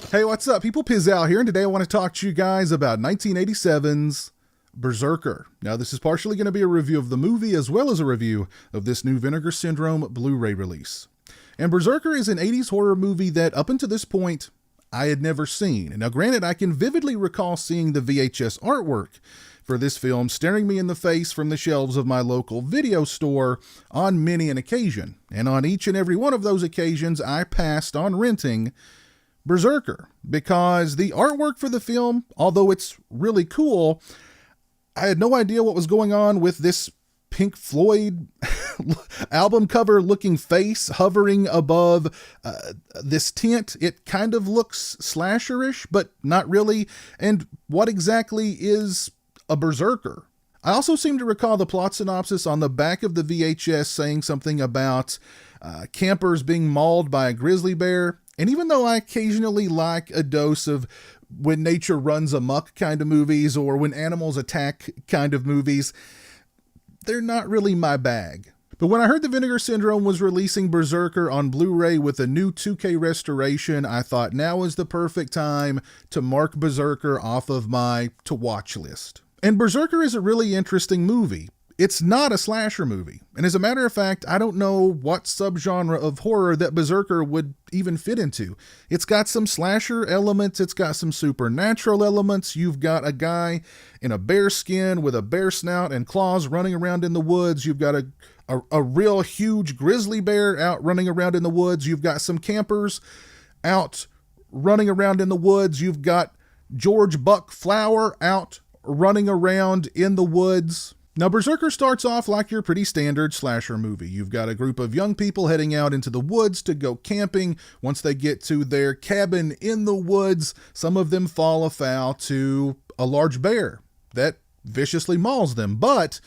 Hey, what's up, people? Pizowell here, and today I want to talk to you guys about 1987's Berserker. Now, this is partially going to be a review of the movie as well as a review of this new Vinegar Syndrome Blu-ray release. And Berserker is an 80s horror movie that, up until this point, I had never seen. Now, granted, I can vividly recall seeing the VHS artwork for this film staring me in the face from the shelves of my local video store on many an occasion. And on each and every one of those occasions, I passed on renting Berserker, because the artwork for the film, although it's really cool, I had no idea what was going on with this Pink Floyd album cover looking face hovering above this tent. It kind of looks slasherish, but not really. And what exactly is a Berserker? I also seem to recall the plot synopsis on the back of the VHS saying something about campers being mauled by a grizzly bear. And even though I occasionally like a dose of when nature runs amok kind of movies or when animals attack kind of movies, they're not really my bag. But when I heard the Vinegar Syndrome was releasing Berserker on Blu-ray with a new 2K restoration, I thought now is the perfect time to mark Berserker off of my to-watch list. And Berserker is a really interesting movie. It's not a slasher movie. And as a matter of fact, I don't know what subgenre of horror that Berserker would even fit into. It's got some slasher elements. It's got some supernatural elements. You've got a guy in a bear skin with a bear snout and claws running around in the woods. You've got a real huge grizzly bear out running around in the woods. You've got some campers out running around in the woods. You've got George Buck Flower out running around in the woods. Now, Berserker starts off like your pretty standard slasher movie. You've got a group of young people heading out into the woods to go camping. Once they get to their cabin in the woods, some of them fall afoul to a large bear that viciously mauls them. But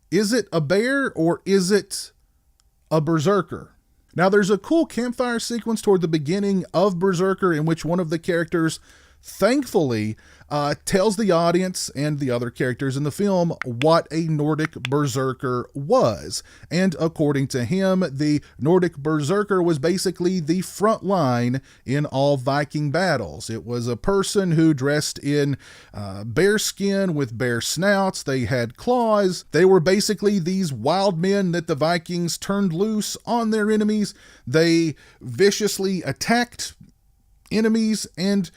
is it a bear or is it a Berserker? Now, there's a cool campfire sequence toward the beginning of Berserker in which one of the characters thankfully tells the audience and the other characters in the film what a Nordic berserker was. And according to him, the Nordic berserker was basically the front line in all Viking battles. It was a person who dressed in bear skin with bear snouts. They had claws. They were basically these wild men that the Vikings turned loose on their enemies. They viciously attacked enemies and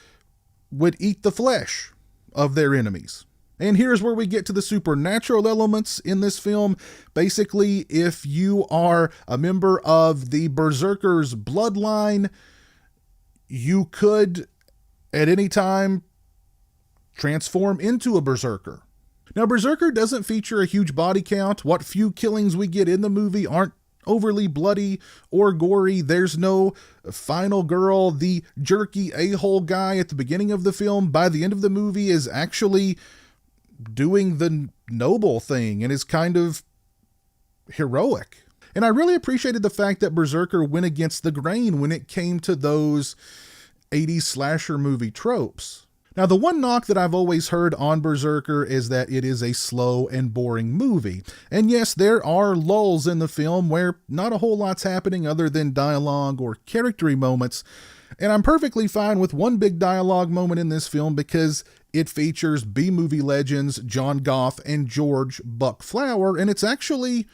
would eat the flesh of their enemies. And here's where we get to the supernatural elements in this film. Basically, if you are a member of the Berserker's bloodline, you could at any time transform into a Berserker. Now, Berserker doesn't feature a huge body count. What few killings we get in the movie aren't overly bloody or gory. There's no final girl. The jerky a-hole guy at the beginning of the film, by the end of the movie, is actually doing the noble thing and is kind of heroic. And I really appreciated the fact that Berserker went against the grain when it came to those 80s slasher movie tropes. Now, the one knock that I've always heard on Berserker is that it is a slow and boring movie. And yes, there are lulls in the film where not a whole lot's happening other than dialogue or character moments. And I'm perfectly fine with one big dialogue moment in this film because it features B-movie legends John Goff and George Buck Flower, and it's actually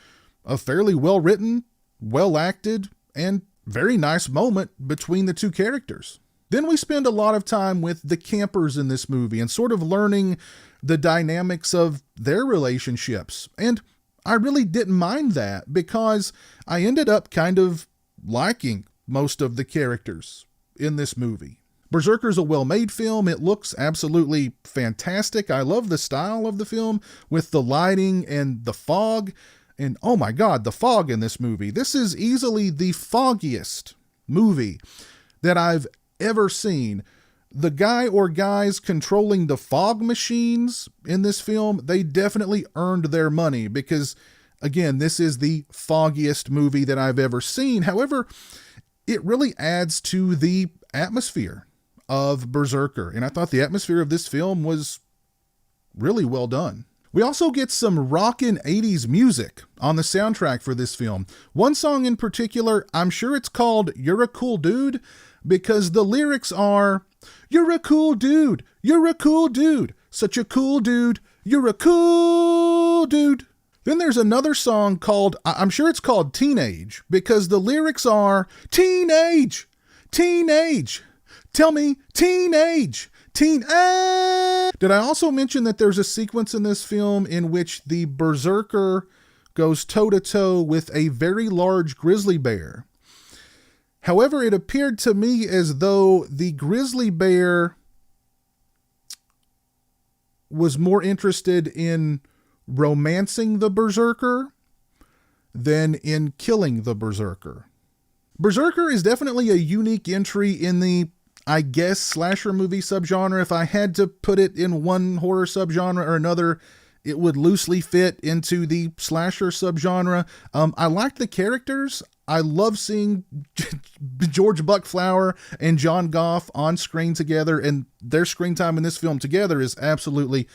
a fairly well-written, well-acted, and very nice moment between the two characters. Then we spend a lot of time with the campers in this movie and sort of learning the dynamics of their relationships. And I really didn't mind that because I ended up kind of liking most of the characters in this movie. Berserker's a well-made film. It looks absolutely fantastic. I love the style of the film with the lighting and the fog. And oh my God, the fog in this movie. This is easily the foggiest movie that I've ever seen. The guy or guys controlling the fog machines in this film, they definitely earned their money because, again, this is the foggiest movie that I've ever seen. However, it really adds to the atmosphere of Berserker, and I thought the atmosphere of this film was really well done. We also get some rockin' 80s music on the soundtrack for this film. One song in particular, I'm sure it's called You're a Cool Dude, because the lyrics are, You're a cool dude. You're a cool dude. Such a cool dude. You're a cool dude. Then there's another song called, I'm sure it's called Teenage, because the lyrics are teenage, teenage, tell me teenage, teenage. Did I also mention that there's a sequence in this film in which the berserker goes toe-to-toe with a very large grizzly bear? However, it appeared to me as though the grizzly bear was more interested in romancing the berserker than in killing the berserker. Berserker is definitely a unique entry in the, I guess, slasher movie subgenre. If I had to put it in one horror subgenre or another, it would loosely fit into the slasher subgenre. I liked the characters. I love seeing George Buckflower and John Goff on screen together, and their screen time in this film together is absolutely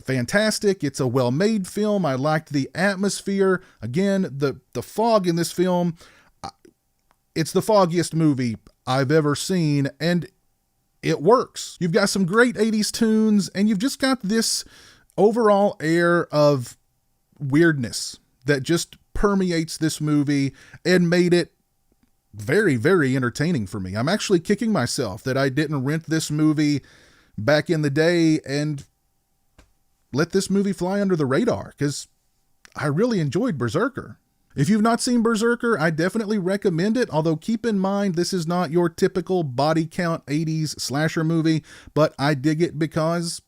fantastic. It's a well-made film. I liked the atmosphere. Again, the fog in this film, it's the foggiest movie I've ever seen, and it works. You've got some great 80s tunes, and you've just got this overall air of weirdness that just permeates this movie and made it very, very entertaining for me. I'm actually kicking myself that I didn't rent this movie back in the day and let this movie fly under the radar, because I really enjoyed Berserker. If you've not seen Berserker, I definitely recommend it, although keep in mind this is not your typical body count 80s slasher movie, but I dig it because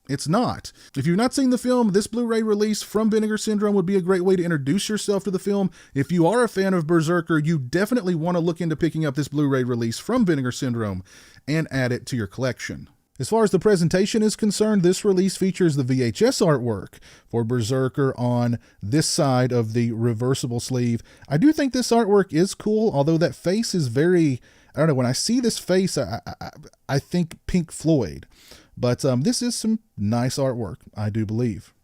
it's not. If you've not seen the film, this Blu-ray release from Vinegar Syndrome would be a great way to introduce yourself to the film. If you are a fan of Berserker, you definitely want to look into picking up this Blu-ray release from Vinegar Syndrome and add it to your collection. As far as the presentation is concerned, this release features the VHS artwork for Berserker on this side of the reversible sleeve. I do think this artwork is cool, although that face is very, I don't know, when I see this face, I think Pink Floyd. But this is some nice artwork, I do believe.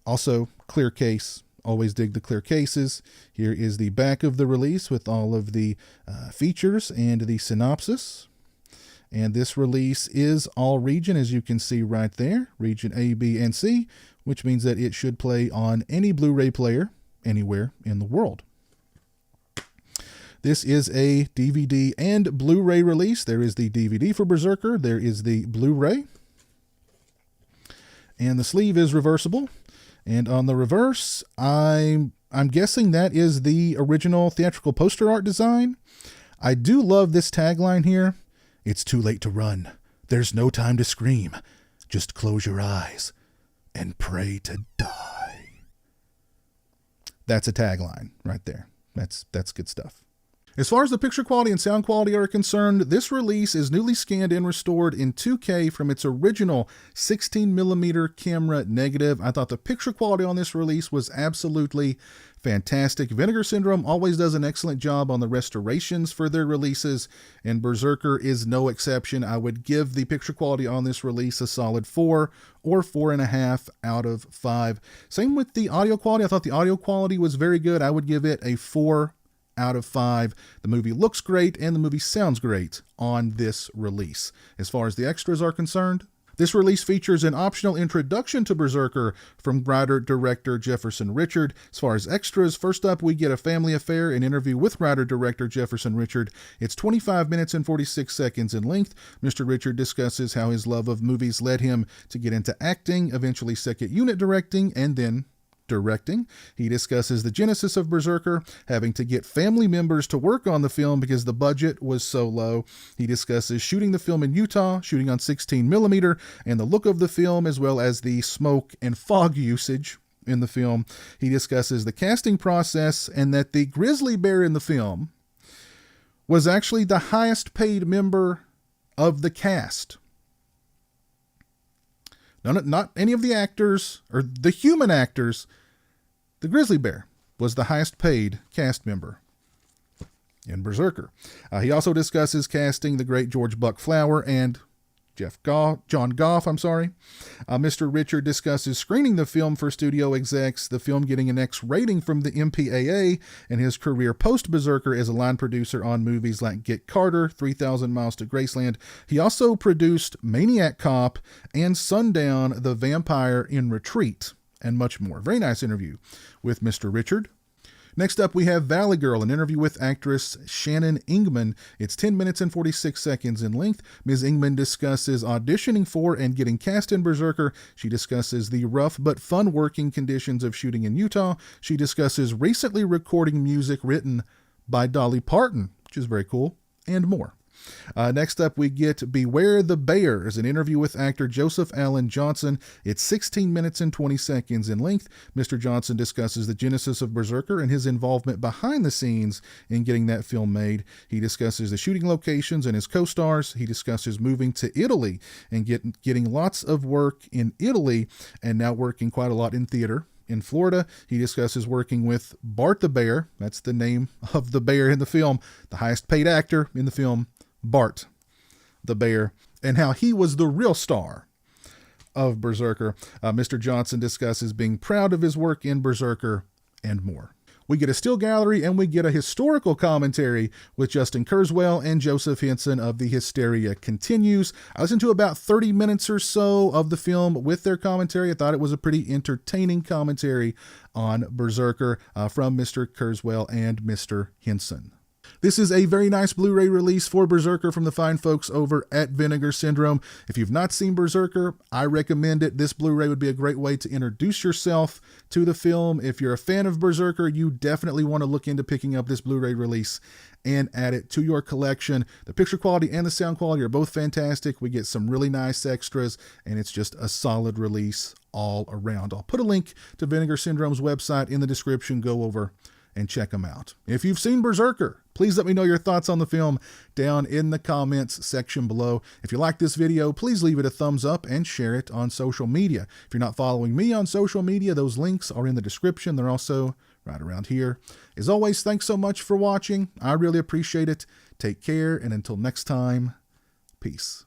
Also, clear case. Always dig the clear cases. Here is the back of the release with all of the features and the synopsis. And this release is all region, as you can see right there, region A, B, and C, which means that it should play on any Blu-ray player anywhere in the world. This is a DVD and Blu-ray release. There is the DVD for Berserker. There is the Blu-ray. And the sleeve is reversible. And on the reverse, I'm guessing that is the original theatrical poster art design. I do love this tagline here. It's too late to run. There's no time to scream. Just close your eyes and pray to die. That's a tagline right there. That's good stuff. As far as the picture quality and sound quality are concerned, this release is newly scanned and restored in 2K from its original 16mm camera negative. I thought the picture quality on this release was absolutely fantastic. Vinegar Syndrome always does an excellent job on the restorations for their releases, and Berserker is no exception. I would give the picture quality on this release a solid 4 or 4.5 out of 5. Same with the audio quality. I thought the audio quality was very good. I would give it a 4 out of 5. The movie looks great and the movie sounds great on this release. As far as the extras are concerned, this release features an optional introduction to Berserker from writer-director Jefferson Richard. As far as extras, first up we get a family affair, an interview with writer-director Jefferson Richard. It's 25 minutes and 46 seconds in length. Mr. Richard discusses how his love of movies led him to get into acting, eventually second unit directing, and then directing. He discusses the genesis of Berserker, having to get family members to work on the film because the budget was so low. He discusses shooting the film in Utah, shooting on 16mm, and the look of the film, as well as the smoke and fog usage in the film. He discusses the casting process and that the grizzly bear in the film was actually the highest paid member of the cast. Not any of the actors or the human actors. The grizzly bear was the highest paid cast member in Berserker. He also discusses casting the great George Buckflower and John Goff, Mr. Richard discusses screening the film for studio execs, the film getting an X rating from the MPAA, and his career post-Berserker as a line producer on movies like Get Carter, 3,000 Miles to Graceland. He also produced Maniac Cop and Sundown, The Vampire in Retreat, and much more. Very nice interview with Mr. Richard. Next up, we have Valley Girl, an interview with actress Shannon Ingman. It's 10 minutes and 46 seconds in length. Ms. Ingman discusses auditioning for and getting cast in Berserker. She discusses the rough but fun working conditions of shooting in Utah. She discusses recently recording music written by Dolly Parton, which is very cool, and more. Next up, we get Beware the Bears, an interview with actor Joseph Allen Johnson. It's 16 minutes and 20 seconds in length. Mr. Johnson discusses the genesis of Berserker and his involvement behind the scenes in getting that film made. He discusses the shooting locations and his co-stars. He discusses moving to Italy and getting lots of work in Italy and now working quite a lot in theater. In Florida, he discusses working with Bart the Bear. That's the name of the bear in the film, the highest paid actor in the film, Bart the Bear, and how he was the real star of Berserker. Mr. Johnson discusses being proud of his work in Berserker and more. We get a still gallery and we get a historical commentary with Justin Kurzweil and Joseph Henson of The Hysteria Continues. I listened to about 30 minutes or so of the film with their commentary. I thought it was a pretty entertaining commentary on Berserker from Mr. Kurzweil and Mr. Henson. This is a very nice Blu-ray release for Berserker from the fine folks over at Vinegar Syndrome. If you've not seen Berserker, I recommend it. This Blu-ray would be a great way to introduce yourself to the film. If you're a fan of Berserker, you definitely want to look into picking up this Blu-ray release and add it to your collection. The picture quality and the sound quality are both fantastic. We get some really nice extras, and it's just a solid release all around. I'll put a link to Vinegar Syndrome's website in the description. Go over and check them out. If you've seen Berserker, please let me know your thoughts on the film down in the comments section below. If you like this video, please leave it a thumbs up and share it on social media. If you're not following me on social media, those links are in the description. They're also right around here. As always, thanks so much for watching. I really appreciate it. Take care, and until next time, peace.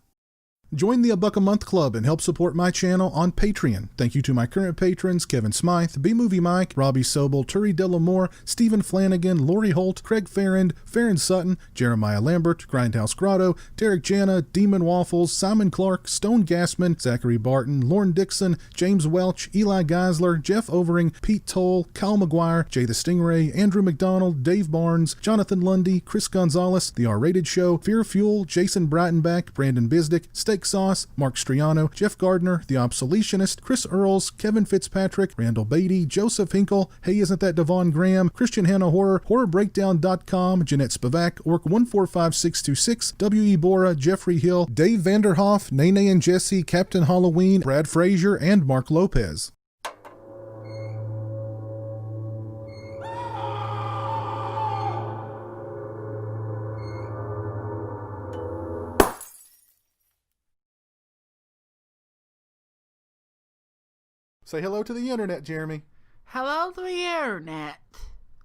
Join the $1 a Month Club and help support my channel on Patreon. Thank you to my current patrons, Kevin Smythe, B-Movie Mike, Robbie Sobel, Turi Delamore, Stephen Flanagan, Lori Holt, Craig Farrand, Farron Sutton, Jeremiah Lambert, Grindhouse Grotto, Derek Jana, Demon Waffles, Simon Clark, Stone Gassman, Zachary Barton, Lauren Dixon, James Welch, Eli Geisler, Jeff Overing, Pete Toll, Kyle McGuire, Jay the Stingray, Andrew McDonald, Dave Barnes, Jonathan Lundy, Chris Gonzalez, The R-Rated Show, Fear Fuel, Jason Breitenbach, Brandon Bisdick, Steak Sauce, Mark Striano, Jeff Gardner, The Obsoletionist, Chris Earls, Kevin Fitzpatrick, Randall Beatty, Joseph Hinkle, Hey Isn't That Devon Graham, Christian Hannah Horror, HorrorBreakdown.com, Jeanette Spivak, Orc145626, W.E. Bora, Jeffrey Hill, Dave Vanderhoff, Nene and Jesse, Captain Halloween, Brad Frazier, and Mark Lopez. Say hello to the internet, Jeremy. Hello to the internet.